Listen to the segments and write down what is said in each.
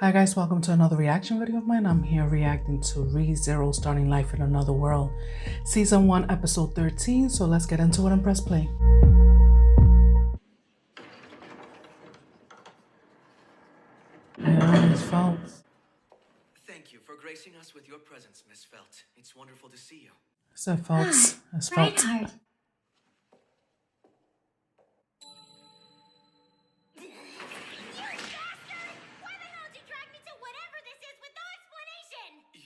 Hi guys, welcome to another reaction video of mine. I'm here reacting to ReZero Starting Life in Another World, Season 1, Episode 13. So let's get into it and press play. Yeah, Miss Phelps. Thank you for gracing us with your presence, Miss Felt. It's wonderful to see you. Is that Phelps? That's Phelps. Reinhardt.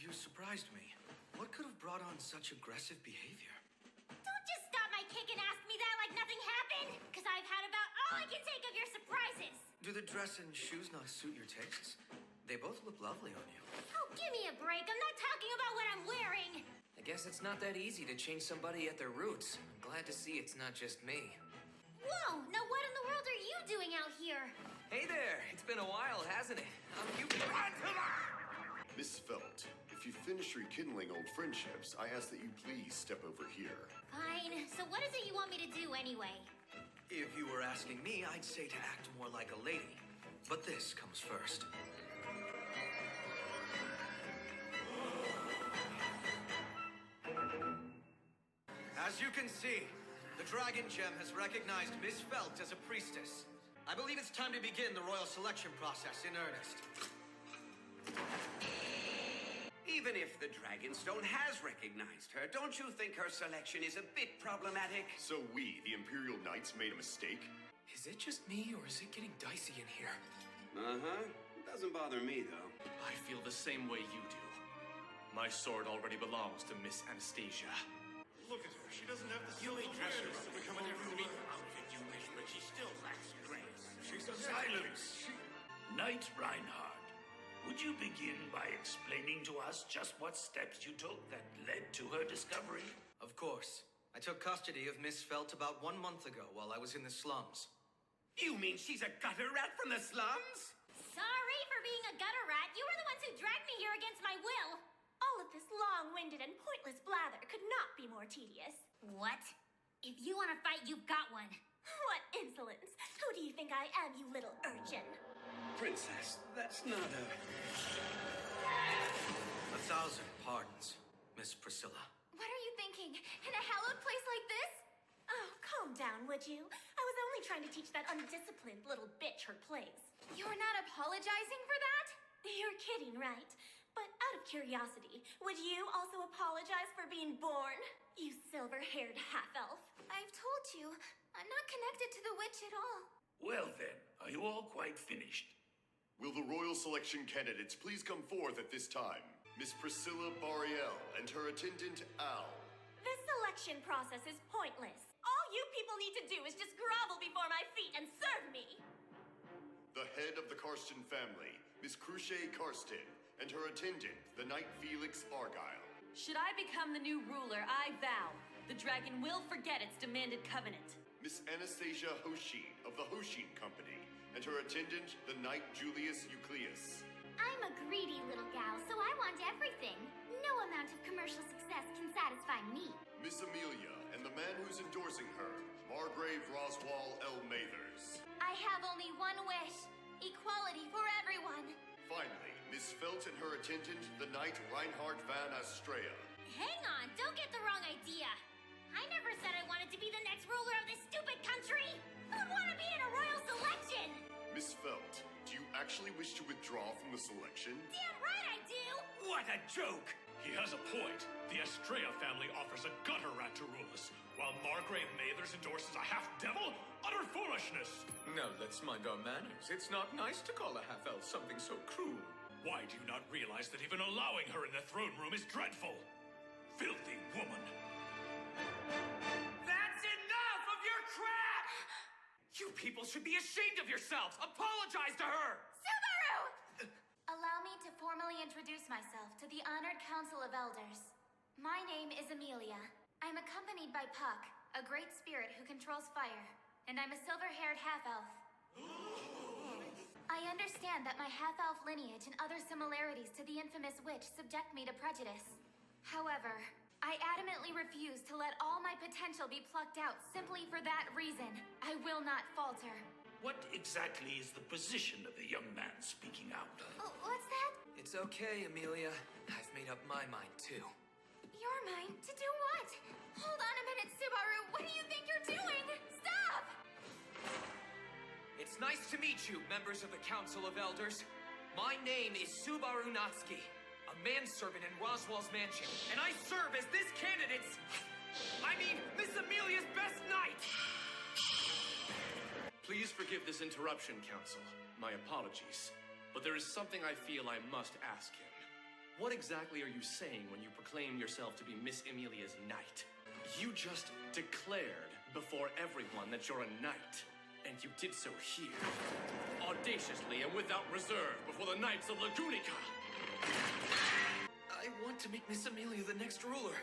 You surprised me. What could have brought on such aggressive behavior? Don't just stop my kick and ask me that like nothing happened, because I've had about all I can take of your surprises. Do the dress and shoes not suit your tastes? They both look lovely on you. Oh, give me a break. I'm not talking about what I'm wearing. I guess it's not that easy to change somebody at their roots. I'm glad to see it's not just me. Whoa, now what in the world are you doing out here? Hey there, it's been a while, hasn't it? Miss Felt, if you finish rekindling old friendships, I ask that you please step over here. Fine. So what is it you want me to do anyway? If you were asking me, I'd say to act more like a lady. But this comes first. As you can see, the Dragon Gem has recognized Miss Felt as a priestess. I believe it's time to begin the royal selection process in earnest. Even if the Dragonstone has recognized her, don't you think her selection is a bit problematic? So we, the Imperial Knights, made a mistake? Is it just me, or is it getting dicey in here? Uh-huh. Doesn't bother me, though. I feel the same way you do. My sword already belongs to Miss Anastasia. Look at her. She doesn't have the silly dresser to become a different outfit you wish, but she still lacks grace. She's a silence. Knight Reinhardt, would you begin by explaining to us just what steps you took that led to her discovery? Of course. I took custody of Miss Felt about 1 month ago while I was in the slums. You mean she's a gutter rat from the slums? Sorry for being a gutter rat. You were the ones who dragged me here against my will. All of this long-winded and pointless blather could not be more tedious. What? If you want to fight, you've got one. What insolence! Who do you think I am, you little urchin? Princess, that's not a... 1,000 pardons, Miss Priscilla. What are you thinking? In a hallowed place like this? Oh, calm down, would you? I was only trying to teach that undisciplined little bitch her place. You're not apologizing for that? You're kidding, right? But out of curiosity, would you also apologize for being born? You silver-haired half-elf. I've told you, I'm not connected to the witch at all. Well then, are you all quite finished? Will the royal selection candidates please come forth at this time? Miss Priscilla Bariel and her attendant, Al. This selection process is pointless. All you people need to do is just grovel before my feet and serve me. The head of the Karsten family, Miss Cruchet Karsten, and her attendant, the Knight Felix Argyle. Should I become the new ruler, I vow, the dragon will forget its demanded covenant. Miss Anastasia Hoshin of the Hoshin Company, and her attendant, the Knight Julius Eucleus. I'm a greedy little gal, so I want everything. No amount of commercial success can satisfy me. Miss Amelia, and the man who's endorsing her, Margrave Roswal L. Mathers. I have only one wish. Equality for everyone. Finally, Miss Felt and her attendant, the Knight Reinhardt van Astrea. Hang on, don't get the wrong idea. I never said I wanted to be the next ruler of this stupid country. I want to be in a royal selection. Miss Felt, do you actually wish to withdraw from the selection? Damn right I do. What a joke! He has a point. The Estrella family offers a gutter rat to rule us, while Margrave Mathers endorses a half-devil? Utter foolishness! Now let's mind our manners. It's not nice to call a half-elf something so cruel. Why do you not realize that even allowing her in the throne room is dreadful? Filthy woman! That's enough of your crap! You people should be ashamed of yourselves! Apologize to her! Subaru! Allow me to formally introduce myself to the honored Council of Elders. My name is Amelia. I'm accompanied by Puck, a great spirit who controls fire, and I'm a silver-haired half-elf. I understand that my half-elf lineage and other similarities to the infamous witch subject me to prejudice. However, I adamantly refuse to let all my potential be plucked out simply for that reason. I will not falter. What exactly is the position of the young man speaking out? Oh, what's that? It's okay, Amelia. I've made up my mind, too. Your mind? To do what? Hold on a minute, Subaru. What do you think you're doing? Stop! It's nice to meet you, members of the Council of Elders. My name is Subaru Natsuki, a manservant in Roswell's mansion, and I serve as this candidate's... Miss Amelia's best knight! Please forgive this interruption, Council. My apologies. But there is something I feel I must ask him. What exactly are you saying when you proclaim yourself to be Miss Amelia's knight? You just declared before everyone that you're a knight. And you did so here, audaciously and without reserve, before the Knights of Lagunica. I want to make Miss Amelia the next ruler.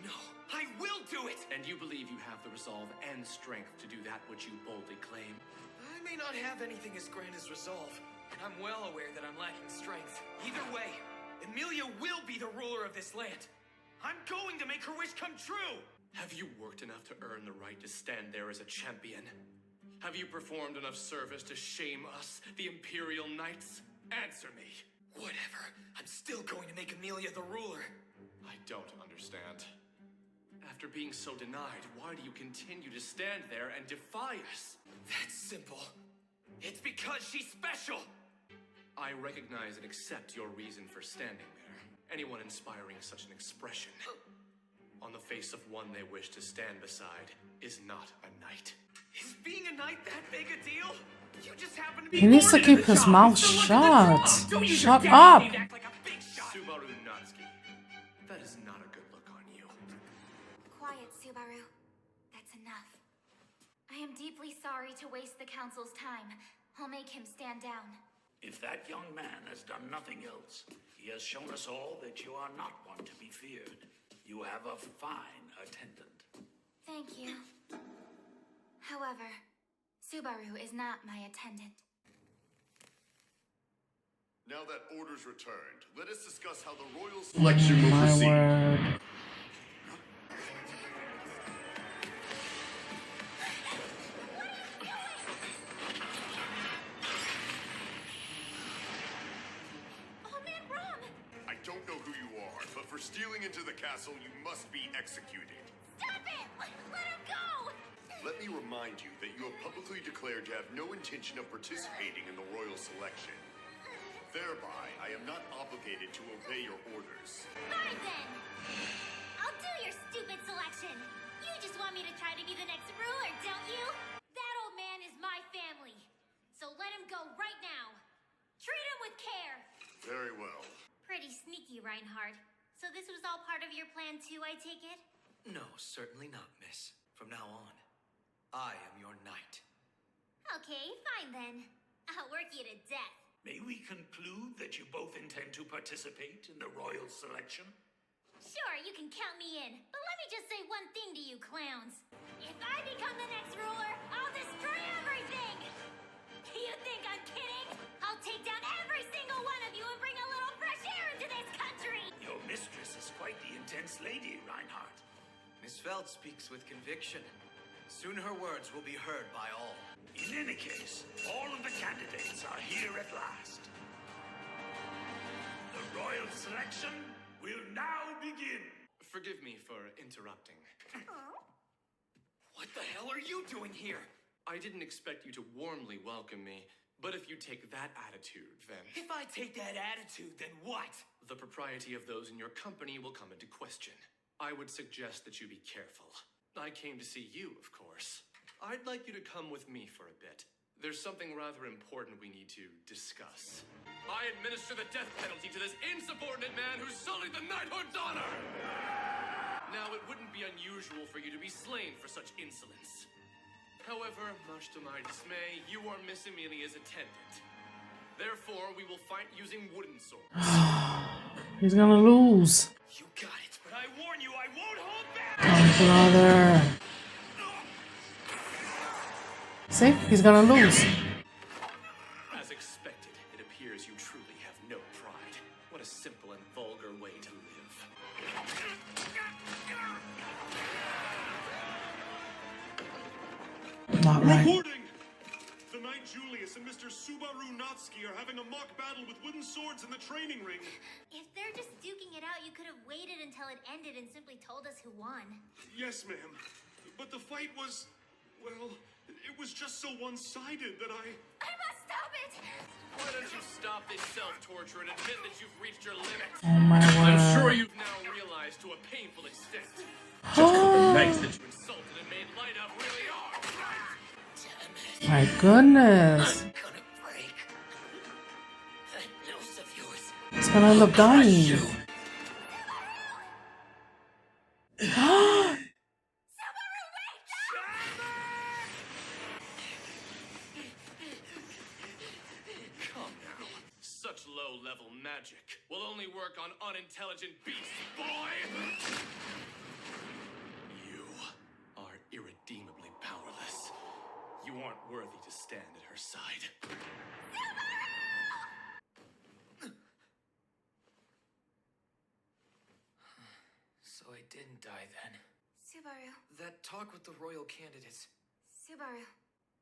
No, I will do it! And you believe you have the resolve and strength to do that which you boldly claim? I may not have anything as grand as resolve, and I'm well aware that I'm lacking strength. Either way, Amelia will be the ruler of this land. I'm going to make her wish come true! Have you worked enough to earn the right to stand there as a champion? Have you performed enough service to shame us, the Imperial Knights? Answer me. Whatever. I'm still going to make Amelia the ruler. I don't understand. After being so denied, why do you continue to stand there and defy us? That's simple. It's because she's special! I recognize and accept your reason for standing there. Anyone inspiring such an expression on the face of one they wish to stand beside is not a knight. Is being a knight that big a deal? You just happen to be He needs to keep his mouth shut. Shut up. Subaru Natsuki, that is not a good look on you. Quiet, Subaru. That's enough. I am deeply sorry to waste the Council's time. I'll make him stand down. If that young man has done nothing else, he has shown us all that you are not one to be feared. You have a fine attendant. Thank you. However, Subaru is not my attendant. Now that order's returned, let us discuss how the royal selection will proceed. Word. I don't know who you are, but for stealing into the castle, you must be executed. Stop it! Let him go! Let me remind you that you have publicly declared to have no intention of participating in the royal selection. Thereby, I am not obligated to obey your orders. Fine then! I'll do your stupid selection! You just want me to try to be the next ruler, don't you? That old man is my family, so let him go right now. Treat him with care! Very well. Pretty sneaky, Reinhardt. So this was all part of your plan too, I take it? No, certainly not, miss. From now on, I am your knight. Okay, fine then. I'll work you to death. May we conclude that you both intend to participate in the royal selection? Sure, you can count me in. But let me just say one thing to you clowns. If I become the next ruler, I'll destroy everything! You think I'm kidding? I'll take down every single one of you and bring a little fresh air into this country! Your mistress is quite the intense lady, Reinhardt. Miss Feld speaks with conviction. Soon her words will be heard by all. In any case, all of the candidates are here at last. The royal selection will now begin. Forgive me for interrupting. What the hell are you doing here? I didn't expect you to warmly welcome me, but if you take that attitude, then... If I take that attitude, then what? The propriety of those in your company will come into question. I would suggest that you be careful. I came to see you, of course. I'd like you to come with me for a bit. There's something rather important we need to discuss. I administer the death penalty to this insubordinate man who sullied the knighthood's honor! Now, it wouldn't be unusual for you to be slain for such insolence. However, much to my dismay, you are Miss Amelia's attendant. Therefore, we will fight using wooden swords. He's gonna lose. You got it, but I warn you, I won't hold back! Oh, brother. See? He's gonna lose. As expected, it appears you truly have no pride. What a simple and vulgar way to live. Not right. Reporting! The Knight Julius and Mr. Subaru Natsuki are having a mock battle with wooden swords in the training ring. If they're just duking it out, you could have waited until it ended and simply told us who won. Yes, ma'am. But the fight was, well, it was just so one-sided that I must stop it! Why don't you stop this self-torture and admit that you've reached your limit? Oh my word. I'm sure you've now realized to a painful extent just how nice that you insulted and made light of really are, right? My goodness. It's gonna end up dying. Come now. Such low-level magic will only work on unintelligent beasts, boy! You are irredeemably powerless. You aren't worthy to stand at her side. So I didn't die then. Subaru. That talk with the royal candidates. Subaru.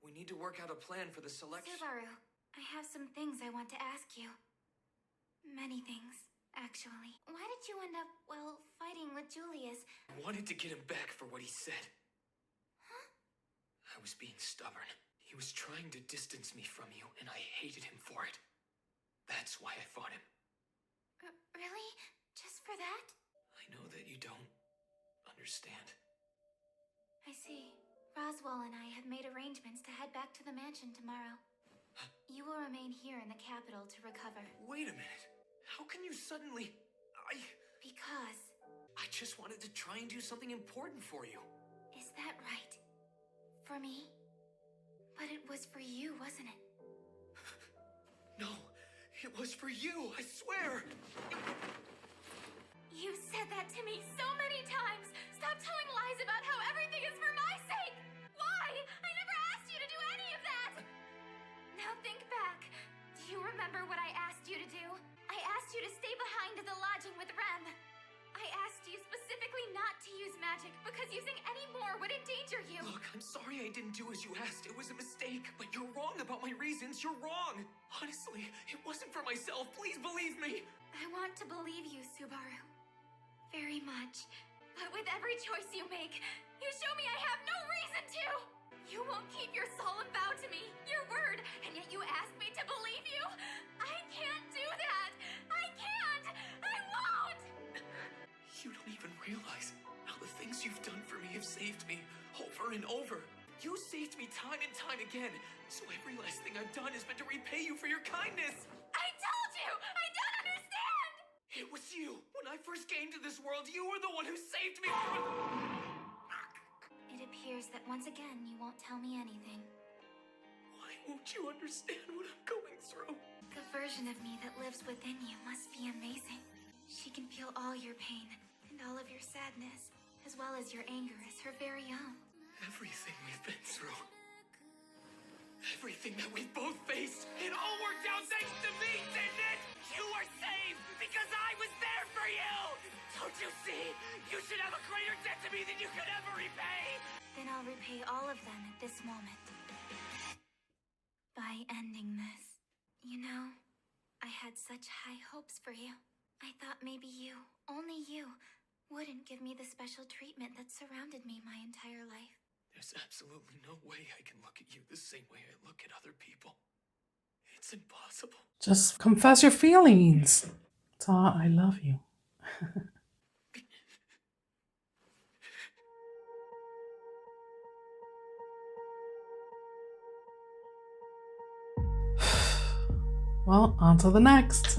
We need to work out a plan for the selection. Subaru. I have some things I want to ask you. Many things, actually. Why did you end up, well, fighting with Julius? I wanted to get him back for what he said. Huh? I was being stubborn. He was trying to distance me from you, and I hated him for it. That's why I fought him. Really? Just for that? I know that you don't understand. I see. Roswell and I have made arrangements to head back to the mansion tomorrow. You will remain here in the capital to recover. Wait a minute. How can you suddenly... Because... I just wanted to try and do something important for you. Is that right? For me? But it was for you, wasn't it? No, it was for you, I swear! You said that to me so many times! Stop telling lies about how everything is for my sake! Why? I never asked you to do any of that! Now think back. Do you remember what I asked you to do? I asked you to stay behind at the lodging with Rem. I asked you specifically not to use magic because using any more would endanger you. Look, I'm sorry I didn't do as you asked. It was a mistake. But you're wrong about my reasons. You're wrong. Honestly, it wasn't for myself. Please believe me. I want to believe you, Subaru. Very much. But with every choice you make, you show me I have no reason to! You won't keep your solemn vow to me, your word, and yet you ask me to believe you? I can't do that! I can't! I won't! You don't even realize how the things you've done for me have saved me over and over. You saved me time and time again, so every last thing I've done has been to repay you for your kindness. I told you! I don't understand! It was you. When I first came to this world, you were the one who saved me from... It appears that once again you won't tell me anything. Why won't you understand what I'm going through? The version of me that lives within you must be amazing. She can feel all your pain and all of your sadness, as well as your anger as her very own. Everything we've been through. Everything that we've both faced. It all worked out thanks to me, didn't it? You were saved because I was there for you! Don't you see? You should have a greater debt to me than you could ever repay! Then I'll repay all of them at this moment. By ending this. You know, I had such high hopes for you. I thought maybe you, only you, wouldn't give me the special treatment that surrounded me my entire life. There's absolutely no way I can look at you the same way I look at other people. It's impossible. Just confess your feelings. Ta, I love you. Well, on to the next.